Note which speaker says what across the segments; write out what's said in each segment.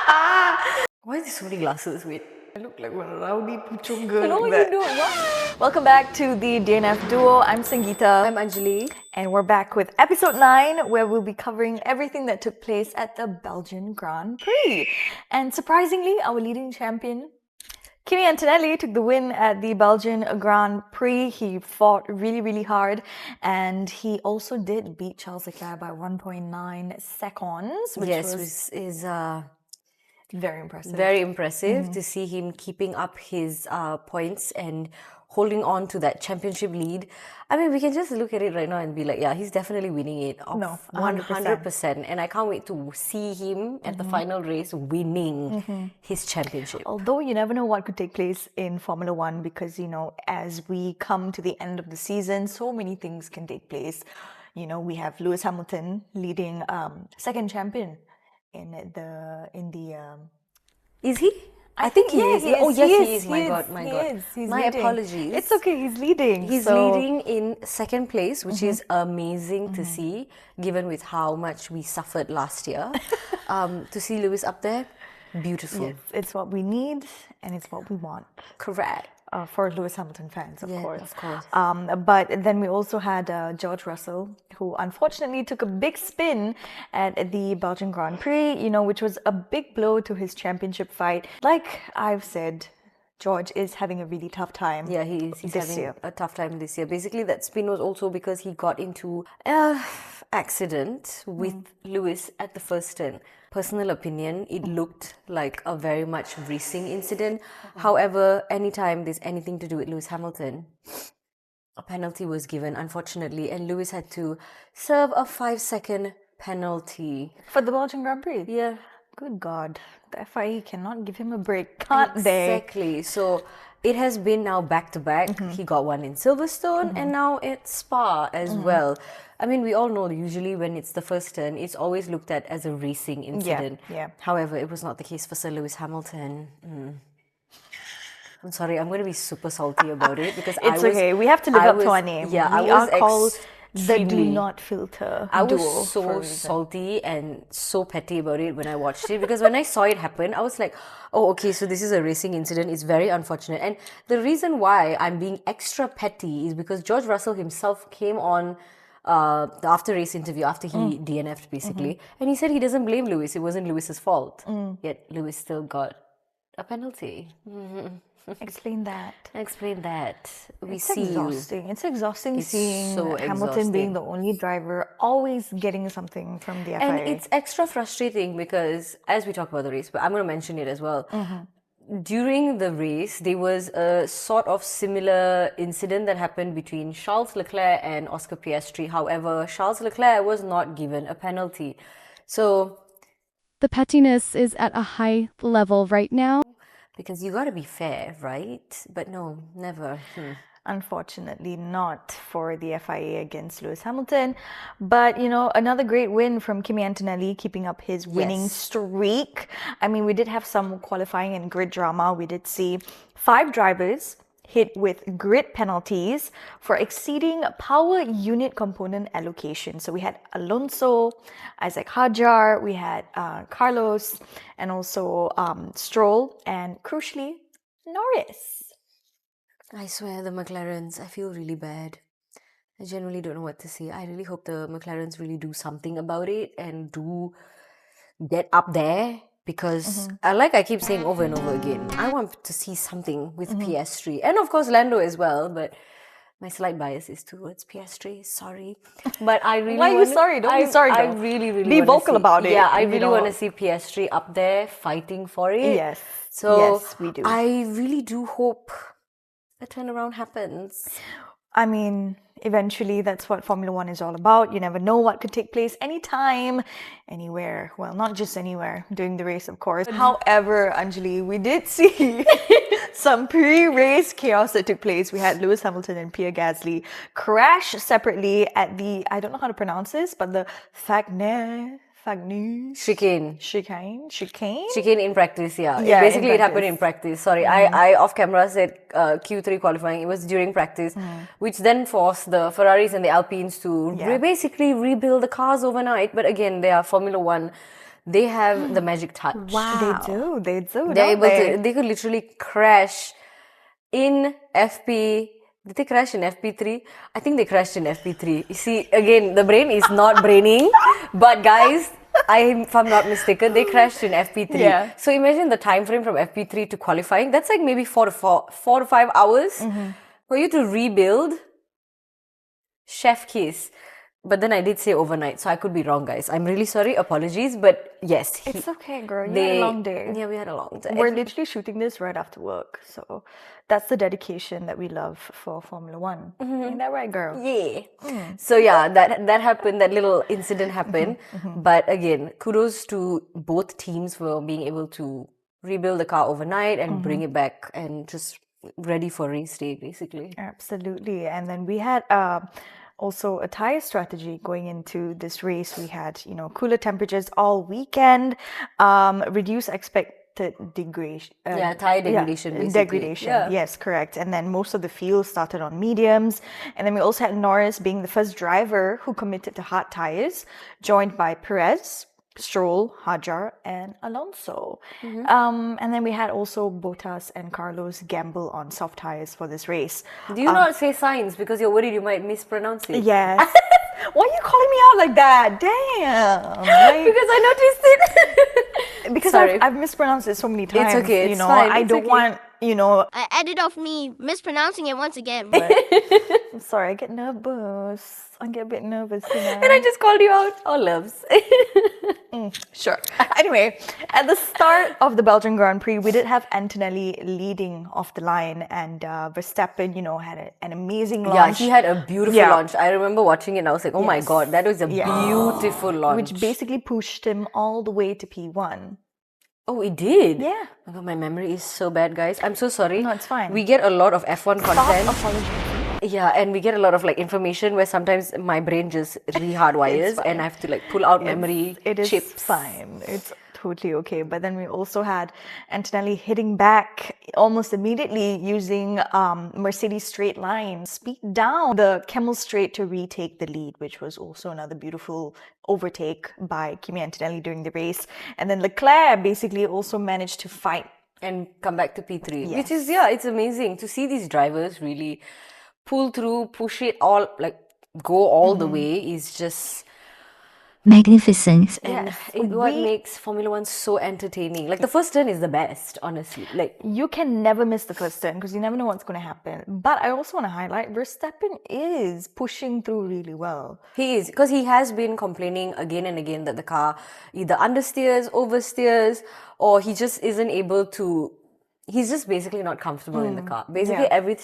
Speaker 1: Why is there so many glasses? Wait.
Speaker 2: I look like one rowdy puchung girl.
Speaker 1: No,
Speaker 2: like
Speaker 1: you
Speaker 2: that.
Speaker 1: don't. What?
Speaker 2: Welcome back to the DNF Duo. I'm Sangeeta.
Speaker 1: I'm Anjali.
Speaker 2: And we're back with episode 9, where we'll be covering everything that took place at the Belgian Grand Prix. And surprisingly, our leading champion, Kimi Antonelli, took the win at the Belgian Grand Prix. He fought really, really hard. And he also did beat Charles Leclerc by 1.9 seconds, which
Speaker 1: is
Speaker 2: very impressive.
Speaker 1: very impressive to see him keeping up his points and holding on to that championship lead. I mean, we can just look at it right now and be like, yeah, he's definitely winning it.
Speaker 2: No,
Speaker 1: 100%. And I can't wait to see him at the final race winning his championship.
Speaker 2: Although you never know what could take place in Formula One because, as we come to the end of the season, so many things can take place. We have Lewis Hamilton leading second champion in the
Speaker 1: Is he? I think he is.
Speaker 2: Yes,
Speaker 1: Oh, yes, he is.
Speaker 2: he
Speaker 1: My
Speaker 2: is.
Speaker 1: God, my
Speaker 2: He
Speaker 1: God.
Speaker 2: is. He's
Speaker 1: My
Speaker 2: leading.
Speaker 1: apologies.
Speaker 2: It's okay, he's leading.
Speaker 1: He's leading in second place, which is amazing to see, given with how much we suffered last year. To see Lewis up there, beautiful.
Speaker 2: Yes, it's what we need and it's what we want.
Speaker 1: Correct.
Speaker 2: For Lewis Hamilton fans, of course.
Speaker 1: Of course.
Speaker 2: But then we also had George Russell, who unfortunately took a big spin at the Belgian Grand Prix, which was a big blow to his championship fight. Like I've said, George is having a really tough time.
Speaker 1: Yeah, he is. He's
Speaker 2: this
Speaker 1: having
Speaker 2: year.
Speaker 1: a tough time this year. Basically, that spin was also because he got into an accident with Lewis at the first turn. Personal opinion, it looked like a very much racing incident. However, anytime there's anything to do with Lewis Hamilton, a penalty was given, unfortunately, and Lewis had to serve a 5-second penalty.
Speaker 2: For the Belgian Grand Prix?
Speaker 1: Yeah.
Speaker 2: Good God. The FIA cannot give him a break, can't they?
Speaker 1: Exactly. So it has been now back to back. He got one in Silverstone and now it's Spa as well. I mean, we all know usually when it's the first turn, it's always looked at as a racing incident.
Speaker 2: Yeah.
Speaker 1: However, it was not the case for Sir Lewis Hamilton. I'm sorry, I'm going to be super salty about it because
Speaker 2: It's okay. We have to live up to our name.
Speaker 1: Yeah,
Speaker 2: we
Speaker 1: I was
Speaker 2: are called the Do
Speaker 1: extremely-
Speaker 2: Not Filter
Speaker 1: I
Speaker 2: duo
Speaker 1: was
Speaker 2: for a
Speaker 1: so
Speaker 2: reason.
Speaker 1: salty and so petty about it when I watched it because when I saw it happen, I was like, oh, okay, so this is a racing incident. It's very unfortunate. And the reason why I'm being extra petty is because George Russell himself came on the after race interview after he DNF'd basically, and he said he doesn't blame Lewis. It wasn't Lewis's fault. Yet Lewis still got a penalty.
Speaker 2: Explain that.
Speaker 1: Explain that.
Speaker 2: It's exhausting. It's exhausting seeing
Speaker 1: so
Speaker 2: Hamilton being
Speaker 1: exhausting.
Speaker 2: the only driver, always getting something from the FIA.
Speaker 1: And it's extra frustrating because, as we talk about the race, but I'm going to mention it as well. During the race, there was a sort of similar incident that happened between Charles Leclerc and Oscar Piastri. However, Charles Leclerc was not given a penalty. So,
Speaker 3: The pettiness is at a high level right now.
Speaker 1: because you got to be fair, right? But no, never.
Speaker 2: Unfortunately, not for the FIA against Lewis Hamilton. But, another great win from Kimi Antonelli, keeping up his winning streak. I mean, we did have some qualifying and grid drama. We did see 5 drivers hit with grid penalties for exceeding power unit component allocation. So we had Alonso, Isaac Hadjar, we had Carlos, and also Stroll, and crucially, Norris.
Speaker 1: I swear, the McLarens, I feel really bad. I genuinely don't know what to say. I really hope the McLarens really do something about it and do get up there because, like I keep saying over and over again, I want to see something with PS3 and of course Lando as well. But my slight bias is towards PS3. Sorry, but I really.
Speaker 2: Why are you sorry? Don't be sorry.
Speaker 1: I
Speaker 2: though.
Speaker 1: really
Speaker 2: be
Speaker 1: wanna
Speaker 2: vocal
Speaker 1: see,
Speaker 2: about it.
Speaker 1: Yeah, I really want to see PS3 up there fighting for it.
Speaker 2: Yes.
Speaker 1: So
Speaker 2: yes, we do.
Speaker 1: I really do hope a turnaround happens.
Speaker 2: I mean, eventually that's what Formula One is all about. You never know what could take place anytime, anywhere. Well, not just anywhere during the race, of course. However, Anjali, we did see some pre-race chaos that took place. We had Lewis Hamilton and Pierre Gasly crash separately at the, I don't know how to pronounce this, but the
Speaker 1: Chicane in practice, yeah.
Speaker 2: Yeah,
Speaker 1: Basically,
Speaker 2: in
Speaker 1: it happened in practice. Sorry, I off camera said Q3 qualifying. It was during practice, which then forced the Ferraris and the Alpines to basically rebuild the cars overnight. But again, they are Formula One. they have the magic touch.
Speaker 2: They do.
Speaker 1: They're
Speaker 2: don't
Speaker 1: able
Speaker 2: they?
Speaker 1: to, they could literally crash in FP. Did they crash in FP3? I think they crashed in FP3. You see, again, the brain is not braining, but guys, if I'm not mistaken, they crashed in FP3.
Speaker 2: Yeah.
Speaker 1: So imagine the time frame from FP3 to qualifying. That's like maybe 4 to 5 hours for you to rebuild. Chef kiss. But then I did say overnight, so I could be wrong, guys. I'm really sorry. Apologies. But yes.
Speaker 2: It's okay, girl. You had a long day.
Speaker 1: Yeah, we had a long day.
Speaker 2: We're literally shooting this right after work. So that's the dedication that we love for Formula One. Ain't that right, girl?
Speaker 1: Yeah. So yeah, that happened. That little incident happened. But again, kudos to both teams for being able to rebuild the car overnight and bring it back and just ready for race day, basically.
Speaker 2: Absolutely. And then we had also a tire strategy going into this race. We had, cooler temperatures all weekend, reduced expected degradation.
Speaker 1: Tire degradation, basically.
Speaker 2: Degradation,
Speaker 1: Yeah.
Speaker 2: yes, correct. And then most of the field started on mediums. And then we also had Norris being the first driver who committed to hard tires, joined by Perez, Stroll, Hajar, and Alonso. And then we had also Bottas and Carlos gamble on soft tires for this race.
Speaker 1: Do you not say Sainz because you're worried you might mispronounce it?
Speaker 2: Yes. Why are you calling me out like that? Damn.
Speaker 1: Because I noticed it.
Speaker 2: Because
Speaker 1: Sorry.
Speaker 2: I've mispronounced it so many times.
Speaker 1: It's okay. It's
Speaker 2: fine.
Speaker 1: fine.
Speaker 2: I
Speaker 1: It's
Speaker 2: don't
Speaker 1: okay.
Speaker 2: want,
Speaker 4: I added off me mispronouncing it once again.
Speaker 2: I'm sorry, I get nervous. I get a bit nervous,
Speaker 1: And I just called you out. All loves.
Speaker 2: Sure. Anyway, at the start of the Belgian Grand Prix, we did have Antonelli leading off the line, and Verstappen, had an amazing
Speaker 1: Yeah,
Speaker 2: launch.
Speaker 1: he had a beautiful
Speaker 2: Yeah.
Speaker 1: launch. I remember watching it and I was like, oh my
Speaker 2: Yes.
Speaker 1: god, that was a
Speaker 2: Yeah.
Speaker 1: beautiful launch.
Speaker 2: which basically pushed him all the way to P1.
Speaker 1: Oh, it did?
Speaker 2: Yeah.
Speaker 1: Oh my god, my memory is so bad, guys. I'm so sorry.
Speaker 2: No, it's fine.
Speaker 1: We get a lot of F1 content.
Speaker 2: Apologies.
Speaker 1: Yeah, and we get a lot of information where sometimes my brain just re-hardwires and I have to pull out memory
Speaker 2: It is
Speaker 1: chips.
Speaker 2: fine. It's totally okay. But then we also had Antonelli hitting back almost immediately using Mercedes straight line, speed down the Camel Straight to retake the lead, which was also another beautiful overtake by Kimi Antonelli during the race. And then Leclerc basically also managed to fight.
Speaker 1: And come back to P3.
Speaker 2: Yes.
Speaker 1: Which is, it's amazing to see these drivers really pull through, push it all, go all the way is just
Speaker 5: magnificent.
Speaker 1: and what makes Formula One so entertaining. The first turn is the best, honestly.
Speaker 2: You can never miss the first turn because you never know what's going to happen. But I also want to highlight Verstappen is pushing through really well.
Speaker 1: He is, because he has been complaining again and again that the car either understeers, oversteers, or he just isn't able to. He's just basically not comfortable in the car. Basically, every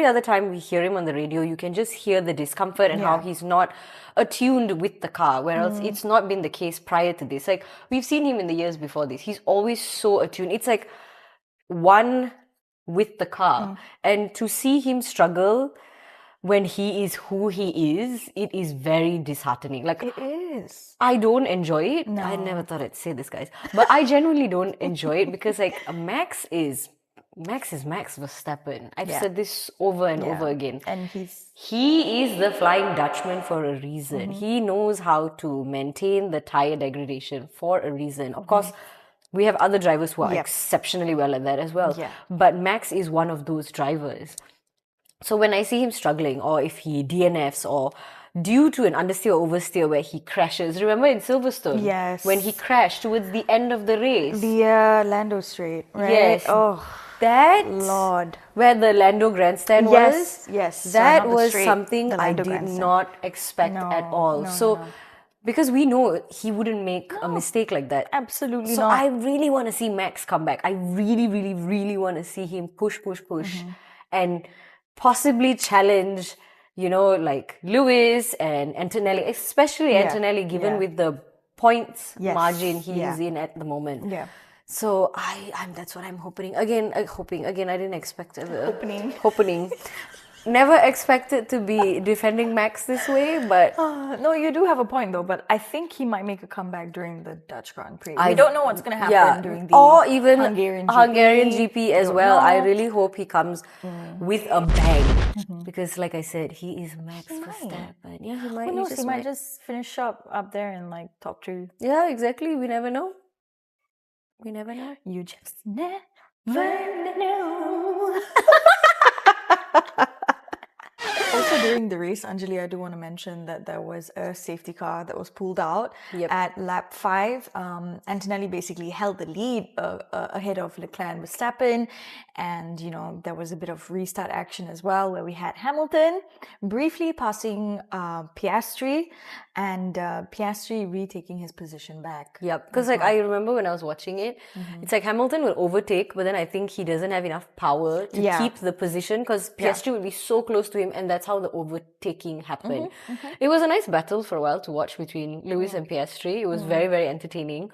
Speaker 1: other time we hear him on the radio, you can just hear the discomfort and how he's not attuned with the car, whereas it's not been the case prior to this. We've seen him in the years before this. He's always so attuned. It's one with the car. And to see him struggle when he is who he is, it is very disheartening.
Speaker 2: It is.
Speaker 1: I don't enjoy it. No. I never thought I'd say this, guys. But I genuinely don't enjoy it because Max is Max Verstappen. I've said this over and over again.
Speaker 2: And
Speaker 1: he is the Flying Dutchman for a reason. He knows how to maintain the tire degradation for a reason. Of course, we have other drivers who are exceptionally well at that as well.
Speaker 2: Yeah.
Speaker 1: But Max is one of those drivers. So when I see him struggling, or if he DNFs, or due to an understeer or oversteer where he crashes, remember in Silverstone?
Speaker 2: Yes.
Speaker 1: When he crashed towards the end of the race.
Speaker 2: the Lando Straight, right?
Speaker 1: Yes.
Speaker 2: Oh,
Speaker 1: That,
Speaker 2: Lord.
Speaker 1: where the Lando grandstand was,
Speaker 2: yes.
Speaker 1: that
Speaker 2: Not the
Speaker 1: was
Speaker 2: straight,
Speaker 1: something
Speaker 2: the
Speaker 1: I
Speaker 2: Lando
Speaker 1: did
Speaker 2: grandstand.
Speaker 1: not expect at all.
Speaker 2: No.
Speaker 1: Because we know he wouldn't make a mistake like that.
Speaker 2: Absolutely
Speaker 1: So
Speaker 2: not.
Speaker 1: I really want to see Max come back. I really, really, really want to see him push, and possibly challenge, Lewis and Antonelli, especially Antonelli, given with the points margin he is in at the moment.
Speaker 2: Yeah.
Speaker 1: So I'm that's what I'm hoping. Again, I didn't expect it.
Speaker 2: Hoping.
Speaker 1: Hoping. Never expected to be defending Max this way, but
Speaker 2: No, you do have a point though, but I think he might make a comeback during the Dutch Grand Prix. We don't know what's going to happen during the
Speaker 1: or even
Speaker 2: Hungarian
Speaker 1: GP
Speaker 2: We
Speaker 1: as
Speaker 2: don't
Speaker 1: well. I
Speaker 2: know.
Speaker 1: really hope he comes with a bang because, like I said, he is Max Verstappen. Yeah, he might.
Speaker 2: Who knows? He might
Speaker 1: might.
Speaker 2: just finish up there in like top 2.
Speaker 1: Yeah, exactly. We never know. We never know.
Speaker 2: You just never know. Also, during the race, Anjali, I do want to mention that there was a safety car that was pulled out at lap 5. Antonelli basically held the lead ahead of Leclerc and Verstappen. And, you know, there was a bit of restart action as well, where we had Hamilton briefly passing Piastri and Piastri retaking his position back.
Speaker 1: Yep, because like I remember when I was watching it, it's like Hamilton will overtake, but then I think he doesn't have enough power to keep the position because Piastri would be so close to him, and that's how the overtaking happened. It was a nice battle for a while to watch between Lewis and Piastri. It was very, very entertaining.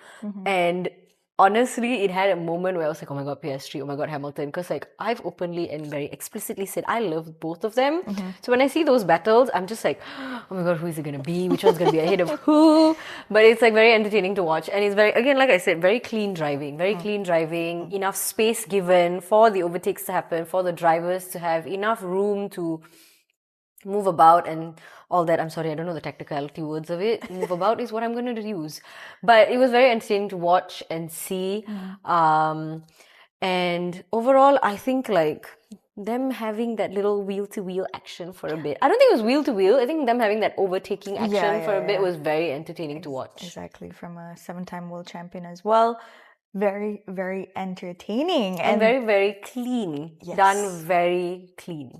Speaker 1: And honestly, it had a moment where I was like, oh my God, Piastri, oh my God, Hamilton. Because like I've openly and very explicitly said I love both of them. So when I see those battles, I'm just like, oh my God, who is it going to be? Which one's going to be ahead of who? But it's like very entertaining to watch. And it's very, again, like I said, very clean driving. Very clean driving. Enough space given for the overtakes to happen, for the drivers to have enough room to move about and all that. I'm sorry, I don't know the technicality words of it. Move about is what I'm going to use. But it was very entertaining to watch and see. And overall, I think like them having that little wheel-to-wheel action for a bit. I don't think it was wheel-to-wheel. I think them having that overtaking action for a bit was very entertaining to watch.
Speaker 2: Exactly, from a 7-time world champion as well. Very, very entertaining.
Speaker 1: And very, very clean. Done very clean.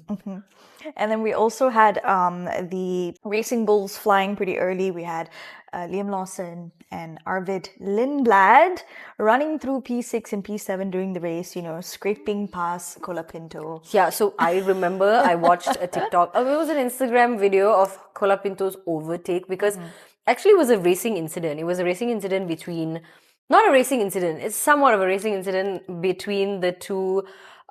Speaker 2: And then we also had the Racing Bulls flying pretty early. We had Liam Lawson and Arvid Lindblad running through P6 and P7 during the race, you know, scraping past Colapinto.
Speaker 1: Yeah, so I remember I watched a TikTok, it was an Instagram video of Colapinto's overtake because actually it was a racing incident. It was a racing incident between, not a racing incident, it's somewhat of a racing incident between the two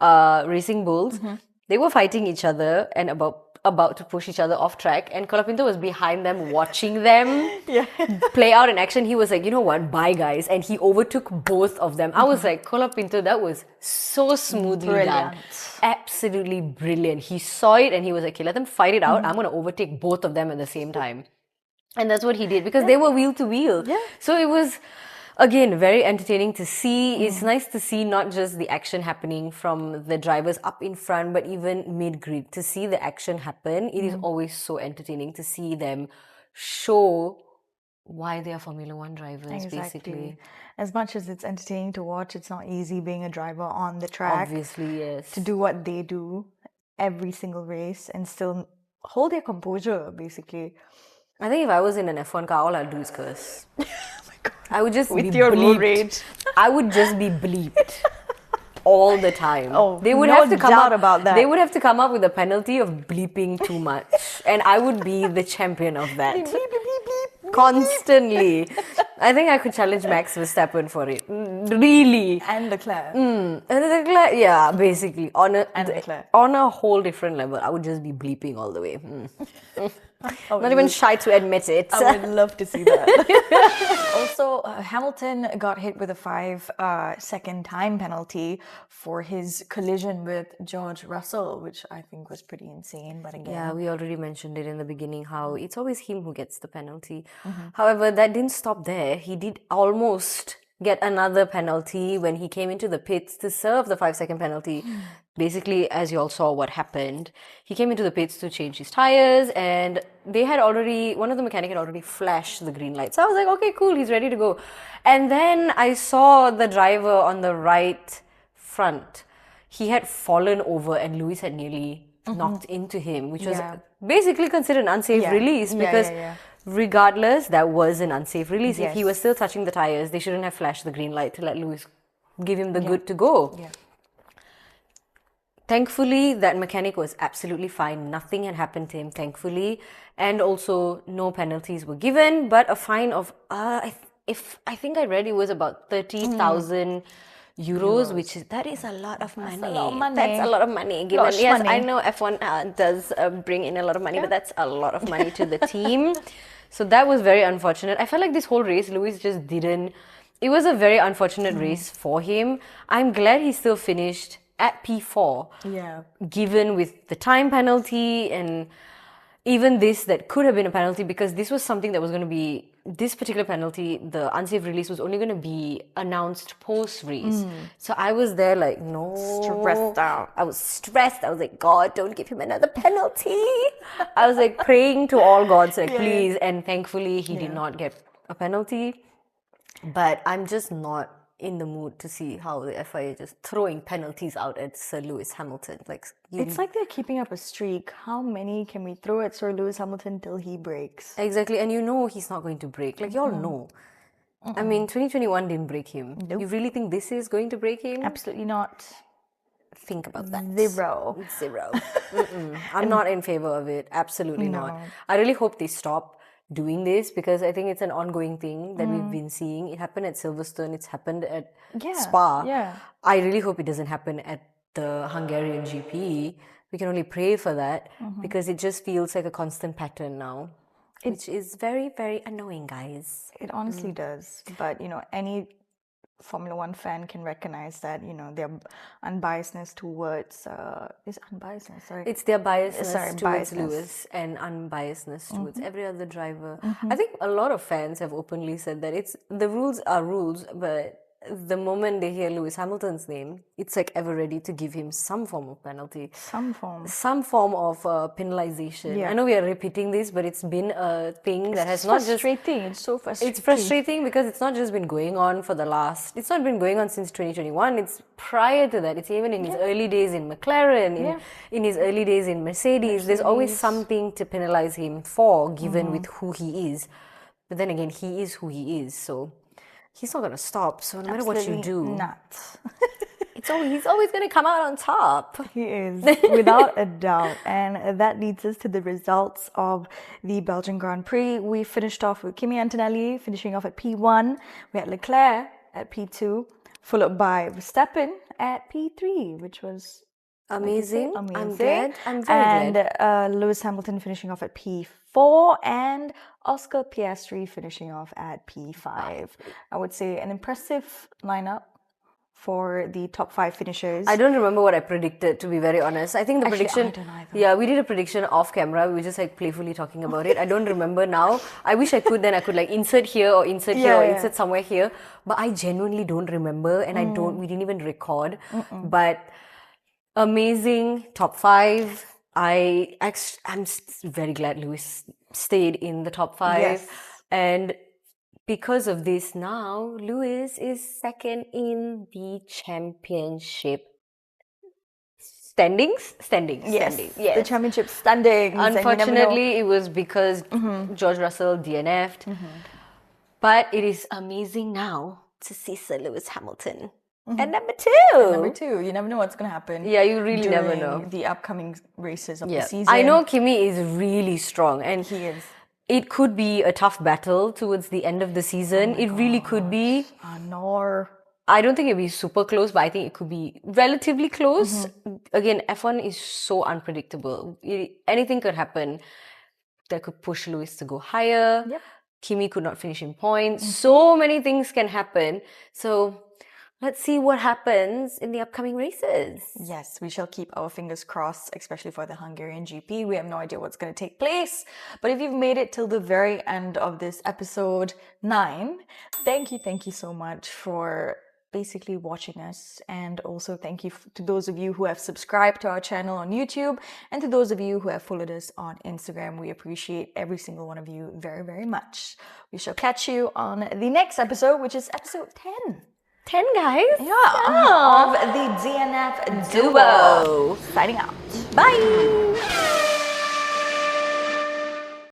Speaker 1: Racing Bulls. They were fighting each other and about to push each other off track, and Colapinto was behind them watching them play out in action. He was like, you know what, bye guys, and he overtook both of them. I was like, Colapinto, that was so smoothly done. Absolutely brilliant. He saw it and he was like, okay, let them fight it out. I'm going to overtake both of them at the same time. And that's what he did because they were wheel to wheel. So it was, again, very entertaining to see. It's nice to see not just the action happening from the drivers up in front, but even mid-grid. To see the action happen, it is always so entertaining to see them show why they are Formula One drivers, basically.
Speaker 2: As much as it's entertaining to watch, it's not easy being a driver on the track.
Speaker 1: Obviously, yes.
Speaker 2: To do what they do every single race and still hold their composure, basically.
Speaker 1: I think if I was in an F1 car, all I'd do is curse. I would just
Speaker 2: with
Speaker 1: be
Speaker 2: your
Speaker 1: bleeped.
Speaker 2: road rage.
Speaker 1: I would just be bleeped all the time.
Speaker 2: Oh,
Speaker 1: they would
Speaker 2: no
Speaker 1: have to come
Speaker 2: doubt
Speaker 1: up,
Speaker 2: about that.
Speaker 1: They would have to come up with a penalty of bleeping too much, and I would be the champion of that.
Speaker 2: Bleep, bleep, bleep, bleep,
Speaker 1: Constantly. I think I could challenge Max Verstappen for it. Really.
Speaker 2: And Leclerc.
Speaker 1: And Leclerc, yeah, basically on
Speaker 2: Leclerc.
Speaker 1: on a whole different level. I would just be bleeping all the way. Not even shy to admit it.
Speaker 2: I would love to see that. Also, Hamilton got hit with a 5-second time penalty for his collision with George Russell, which I think was pretty insane. But again,
Speaker 1: yeah, we already mentioned it in the beginning how it's always him who gets the penalty. However, that didn't stop there. He did almost get another penalty when he came into the pits to serve the 5-second penalty. Basically, as you all saw what happened, he came into the pits to change his tires, and they had already, one of the mechanic had already flashed the green light. So I was like, okay, cool, he's ready to go. And then I saw the driver on the right front. He had fallen over and Lewis had nearly knocked into him, which was basically considered an unsafe release because regardless, that was an unsafe release. If he was still touching the tires, they shouldn't have flashed the green light to let Lewis give him the good to go. Thankfully, that mechanic was absolutely fine. Nothing had happened to him, thankfully. And also, no penalties were given, but a fine of, I think I read it was about 30,000 euros, which is that is a lot of money.
Speaker 2: a lot of money.
Speaker 1: That's a lot of money. Given
Speaker 2: Lot of
Speaker 1: yes,
Speaker 2: money.
Speaker 1: I know F1 does bring in a lot of money, but that's a lot of money to the team. So that was very unfortunate. I felt like this whole race, Lewis just didn't. It was a very unfortunate race for him. I'm glad he still finished at P4.
Speaker 2: Yeah.
Speaker 1: Given with the time penalty and even this that could have been a penalty, because this was something that was going to be, this particular penalty, the unsafe release was only going to be announced post-race. So I was there like, no.
Speaker 2: Stressed out.
Speaker 1: I was stressed. I was like, God, don't give him another penalty. I was like praying to all gods, like, please. And thankfully, he did not get a penalty. But I'm just not in the mood to see how the FIA just throwing penalties out at Sir Lewis Hamilton. Like,
Speaker 2: It's like they're keeping up a streak. How many can we throw at Sir Lewis Hamilton till he breaks?
Speaker 1: exactly, and you know he's not going to break. Like, you all know. I mean, 2021 didn't break him.
Speaker 2: Nope.
Speaker 1: You really think this is going to break him?
Speaker 2: Absolutely not.
Speaker 1: Think about that.
Speaker 2: Zero.
Speaker 1: I'm not in favor of it. Absolutely not. I really hope they stop doing this, because I think it's an ongoing thing that we've been seeing. It happened at Silverstone. It's happened at Spa.
Speaker 2: Yeah.
Speaker 1: I really hope it doesn't happen at the Hungarian GP. We can only pray for that, because it just feels like a constant pattern now, which is very, very annoying, guys.
Speaker 2: It honestly does. But, any Formula One fan can recognize that, their unbiasedness towards, is unbiasedness, sorry.
Speaker 1: It's their biasness towards
Speaker 2: biasness.
Speaker 1: Lewis and unbiasedness towards every other driver. I think a lot of fans have openly said that the rules are rules, but the moment they hear Lewis Hamilton's name, it's like ever ready to give him some form of penalty. Some form of penalization.
Speaker 2: Yeah.
Speaker 1: I know we are repeating this, but it's been a thing that has not just...
Speaker 2: It's so frustrating.
Speaker 1: It's frustrating because it's not just been going on it's not been going on since 2021. It's prior to that. It's even in his early days in McLaren, in his early days in Mercedes. There's always something to penalize him for, given with who he is. But then again, he is who he is, so he's not going to stop. So no matter what you do,
Speaker 2: not.
Speaker 1: he's always going to come out on top.
Speaker 2: He is, without a doubt. And that leads us to the results of the Belgian Grand Prix. We finished off with Kimi Antonelli finishing off at P1. We had Leclerc at P2, followed by Verstappen at P3, which was
Speaker 1: amazing. I'm
Speaker 2: amazing.
Speaker 1: glad. I'm very glad.
Speaker 2: And Lewis Hamilton finishing off at P4 and Oscar Piastri finishing off at P5. I would say an impressive lineup for the top 5 finishers.
Speaker 1: I don't remember what I predicted, to be very honest. I think the prediction...
Speaker 2: I don't either.
Speaker 1: Yeah, we did a prediction off camera. We were just like playfully talking about it. I don't remember now. I wish I could, then I could like insert here or insert here or insert somewhere here. But I genuinely don't remember, and we didn't even record. But amazing top 5. I'm very glad Lewis stayed in the top 5.
Speaker 2: Yes.
Speaker 1: And because of this now, Lewis is second in the championship standings.
Speaker 2: Yes.
Speaker 1: Yes.
Speaker 2: The championship standings.
Speaker 1: Unfortunately, it was because George Russell DNF'd. But it is amazing now to see Sir Lewis Hamilton. And number 2.
Speaker 2: Number 2. You never know what's going to happen.
Speaker 1: Yeah, you really never
Speaker 2: during
Speaker 1: know.
Speaker 2: the upcoming races of the
Speaker 1: Yeah.
Speaker 2: season.
Speaker 1: I know Kimi is really strong, and
Speaker 2: He is.
Speaker 1: it could be a tough battle towards the end of the season. It really could be. I don't think it'll be super close, but I think it could be relatively close. Again, F1 is so unpredictable. Anything could happen that could push Lewis to go higher.
Speaker 2: Yep.
Speaker 1: Kimi could not finish in points. So many things can happen. So let's see what happens in the upcoming races.
Speaker 2: Yes, we shall keep our fingers crossed, especially for the Hungarian GP. We have no idea what's going to take place. But if you've made it till the very end of this episode 9, thank you so much for basically watching us. And also thank you to those of you who have subscribed to our channel on YouTube, and to those of you who have followed us on Instagram. We appreciate every single one of you very, very much. We shall catch you on the next episode, which is episode 10.
Speaker 1: 10, guys.
Speaker 2: Of the DNF Duo.
Speaker 1: Duo.
Speaker 2: Signing out.
Speaker 1: Bye.